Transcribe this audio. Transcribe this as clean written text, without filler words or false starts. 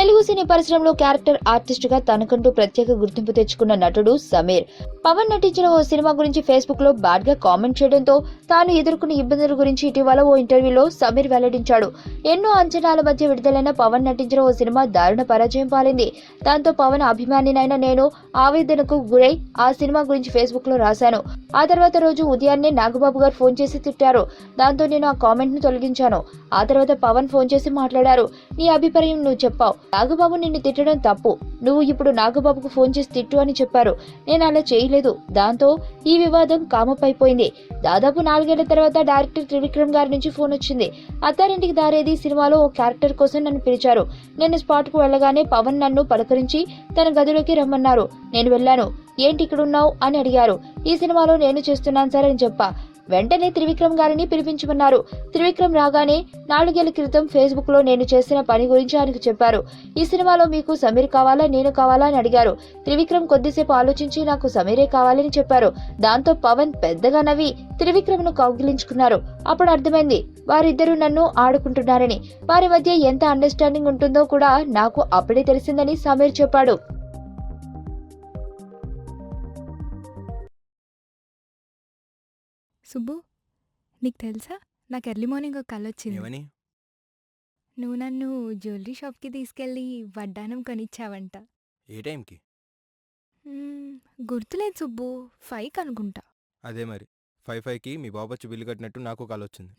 తెలుగు సినీ పరిశ్రమలో character artist గా తనకంటూ ప్రత్యేక గుర్తింపు తెచ్చుకున్న నటుడు సమీర్. పవన్ నటించిన ఓ సినిమా గురించి ఫేస్బుక్ లో బ్యాడ్ గా కామెంట్ చేయడంతో తాను ఎదుర్కొన్న ఇబ్బందుల గురించి ఇటీవల ఓ ఇంటర్వ్యూలో సమీర్ వెల్లడించాడు. ఎన్నో అంచనాల మధ్య విడుదలైన పవన్ నటించిన ఓ సినిమా దారుణ పరాజయం పాలింది. దాంతో పవన్ అభిమానినైన నేను ఆవేదనకు గురై ఆ సినిమా గురించి ఫేస్బుక్ లో రాశాను. ఆ తర్వాత రోజు ఉదయాన్నే నాగబాబు గారు ఫోన్ చేసి తిట్టారు. దాంతో నేను ఆ కామెంట్ ను తొలగించాను. ఆ తర్వాత పవన్ ఫోన్ చేసి మాట్లాడారు. నీ అభిప్రాయం నువ్వు చెప్పావు. నాగబాబు నిన్ను తిట్టడం తప్పు. నువ్వు ఇప్పుడు నాగబాబుకు ఫోన్ చేసి తిట్టు అని చెప్పారు. నేను అలా చేయలేదు. దాంతో ఈ వివాదం కామపైపోయింది. దాదాపు 4 ఏళ్ల తర్వాత డైరెక్టర్ త్రివిక్రమ్ గారి నుంచి ఫోన్ వచ్చింది. అత్తారింటికి దారేది సినిమాలో ఓ క్యారెక్టర్ కోసం నన్ను పిలిచారు. నేను స్పాట్ కు వెళ్లగానే పవన్ నన్ను పలకరించి తన గదిలోకి రమ్మన్నారు. నేను వెళ్లాను. ఏంటి ఇక్కడున్నావు అని అడిగారు. ఈ సినిమాలో నేను చేస్తున్నాను సార్ అని చెప్పా. వెంటనే త్రివిక్రమ్ గారిని పిలిపించమన్నారు. త్రివిక్రమ్ రాగానే 4 ఏళ్ల క్రితం ఫేస్బుక్ లో నేను చేసిన పని గురించి ఆయనకు చెప్పారు. ఈ సినిమాలో మీకు సమీర్ కావాలా నేను కావాలా అని అడిగారు. త్రివిక్రమ్ కొద్దిసేపు ఆలోచించి నాకు సమీరే కావాలని చెప్పారు. దాంతో పవన్ పెద్దగా నవ్వి త్రివిక్రమ్ ను కౌగిలించుకున్నారు. అప్పుడు అర్థమైంది వారిద్దరూ నన్ను ఆడుకుంటున్నారని. వారి మధ్య ఎంత అండర్స్టాండింగ్ ఉంటుందో కూడా నాకు అప్పుడే తెలిసిందని సమీర్ చెప్పాడు. సుబ్బు, నీకు తెలుసా? నాకు ఎర్లీ మార్నింగ్ ఒక కల వచ్చింది. ఏమని? నువ్వు నన్ను జ్యువెలరీ షాప్కి తీసుకెళ్ళి వడ్డానం కొనిచ్చావంట. ఏ టైంకి? మ్మ్, గుర్తులేదు సుబ్బు, 5 అనుకుంటా. అదే మరి 5కి మీ బాబొచ్చి బిల్లు కట్టినట్టు నాకు కాల్ వచ్చింది.